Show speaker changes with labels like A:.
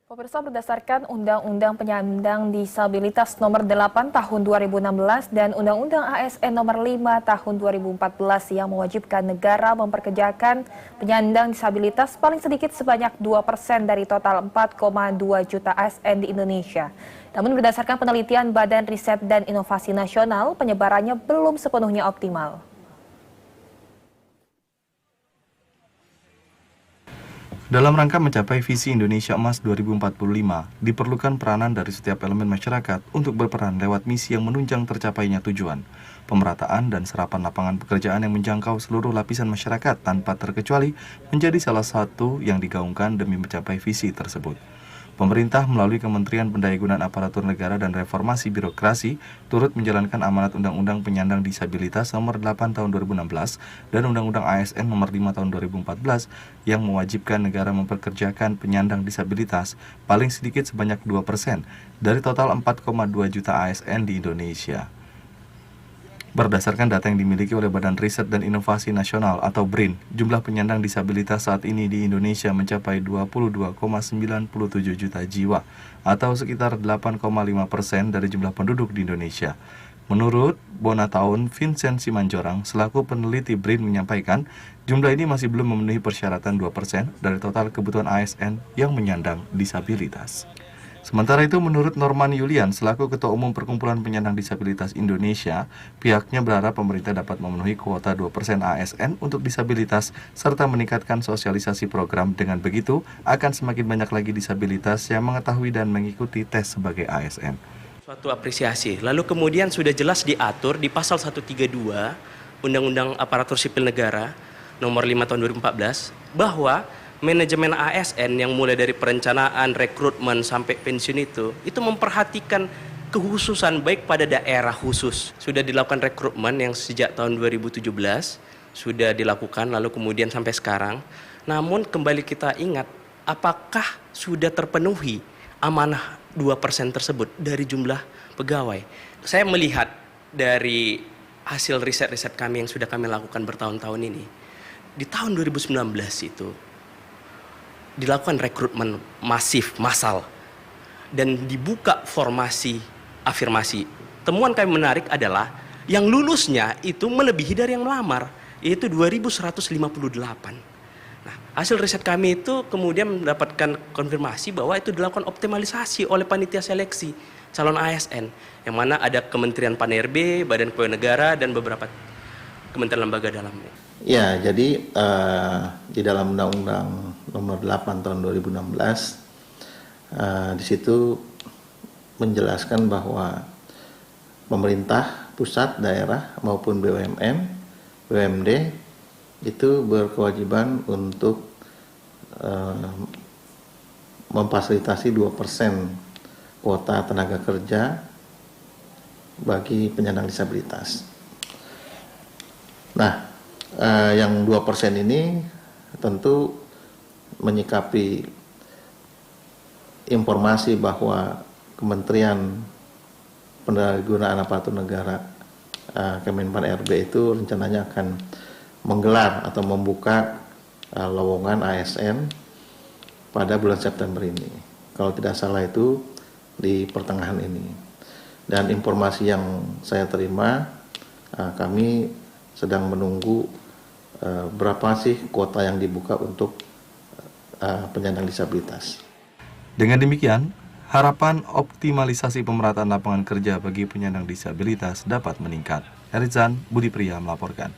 A: Pemirsa, berdasarkan Undang-Undang Penyandang Disabilitas Nomor 8 Tahun 2016 dan Undang-Undang ASN Nomor 5 Tahun 2014 yang mewajibkan negara memperkerjakan penyandang disabilitas paling sedikit sebanyak 2% dari total 4,2 juta ASN di Indonesia. Namun berdasarkan penelitian Badan Riset dan Inovasi Nasional, penyebarannya belum sepenuhnya optimal.
B: Dalam rangka mencapai visi Indonesia Emas 2045, diperlukan peranan dari setiap elemen masyarakat untuk berperan lewat misi yang menunjang tercapainya tujuan, pemerataan dan serapan lapangan pekerjaan yang menjangkau seluruh lapisan masyarakat tanpa terkecuali menjadi salah satu yang digaungkan demi mencapai visi tersebut. Pemerintah melalui Kementerian Pendayagunaan Aparatur Negara dan Reformasi Birokrasi turut menjalankan amanat Undang-Undang Penyandang Disabilitas Nomor 8 Tahun 2016 dan Undang-Undang ASN Nomor 5 Tahun 2014 yang mewajibkan negara memperkerjakan penyandang disabilitas paling sedikit sebanyak 2% dari total 4,2 juta ASN di Indonesia. Berdasarkan data yang dimiliki oleh Badan Riset dan Inovasi Nasional atau BRIN, jumlah penyandang disabilitas saat ini di Indonesia mencapai 22,97 juta jiwa atau sekitar 8,5% dari jumlah penduduk di Indonesia. Menurut Bonataun Vincent Simanjorang, selaku peneliti BRIN menyampaikan, jumlah ini masih belum memenuhi persyaratan 2% dari total kebutuhan ASN yang menyandang disabilitas. Sementara itu, menurut Norman Yulian, selaku Ketua Umum Perkumpulan Penyandang Disabilitas Indonesia, pihaknya berharap pemerintah dapat memenuhi kuota 2% ASN untuk disabilitas, serta meningkatkan sosialisasi program. Dengan begitu, akan semakin banyak lagi disabilitas yang mengetahui dan mengikuti tes sebagai ASN.
C: Suatu apresiasi. Lalu kemudian sudah jelas diatur di pasal 132 Undang-Undang Aparatur Sipil Negara Nomor 5 Tahun 2014 bahwa manajemen ASN yang mulai dari perencanaan, rekrutmen, sampai pensiun itu memperhatikan kekhususan baik pada daerah khusus. Sudah dilakukan rekrutmen yang sejak tahun 2017, sudah dilakukan lalu kemudian sampai sekarang. Namun kembali kita ingat, apakah sudah terpenuhi amanah 2% tersebut dari jumlah pegawai? Saya melihat dari hasil riset-riset kami yang sudah kami lakukan bertahun-tahun ini, di tahun 2019 itu, dilakukan rekrutmen masif, massal, dan dibuka formasi afirmasi. Temuan kami menarik adalah yang lulusnya itu melebihi dari yang melamar, yaitu 2.158. Nah, hasil riset kami itu kemudian mendapatkan konfirmasi bahwa itu dilakukan optimalisasi oleh panitia seleksi calon ASN, yang mana ada Kementerian Pan-RB, Badan Kepegawaian Negara, dan beberapa kementerian lembaga dalamnya.
D: Ya, jadi di dalam Undang-Undang Nomor 8 Tahun 2016 di situ menjelaskan bahwa pemerintah pusat, daerah maupun BUMN, BUMD itu berkewajiban untuk memfasilitasi 2% kuota tenaga kerja bagi penyandang disabilitas. Nah, yang 2% ini tentu menyikapi informasi bahwa Kementerian Pendayagunaan Aparatur Negara Kemenpan RB itu rencananya akan menggelar atau membuka lowongan ASN pada bulan September ini. Kalau tidak salah itu di pertengahan ini. Dan informasi yang saya terima, kami sedang menunggu berapa sih kuota yang dibuka untuk penyandang disabilitas.
B: Dengan demikian, harapan optimalisasi pemerataan lapangan kerja bagi penyandang disabilitas dapat meningkat. Erizan Budi Priya melaporkan.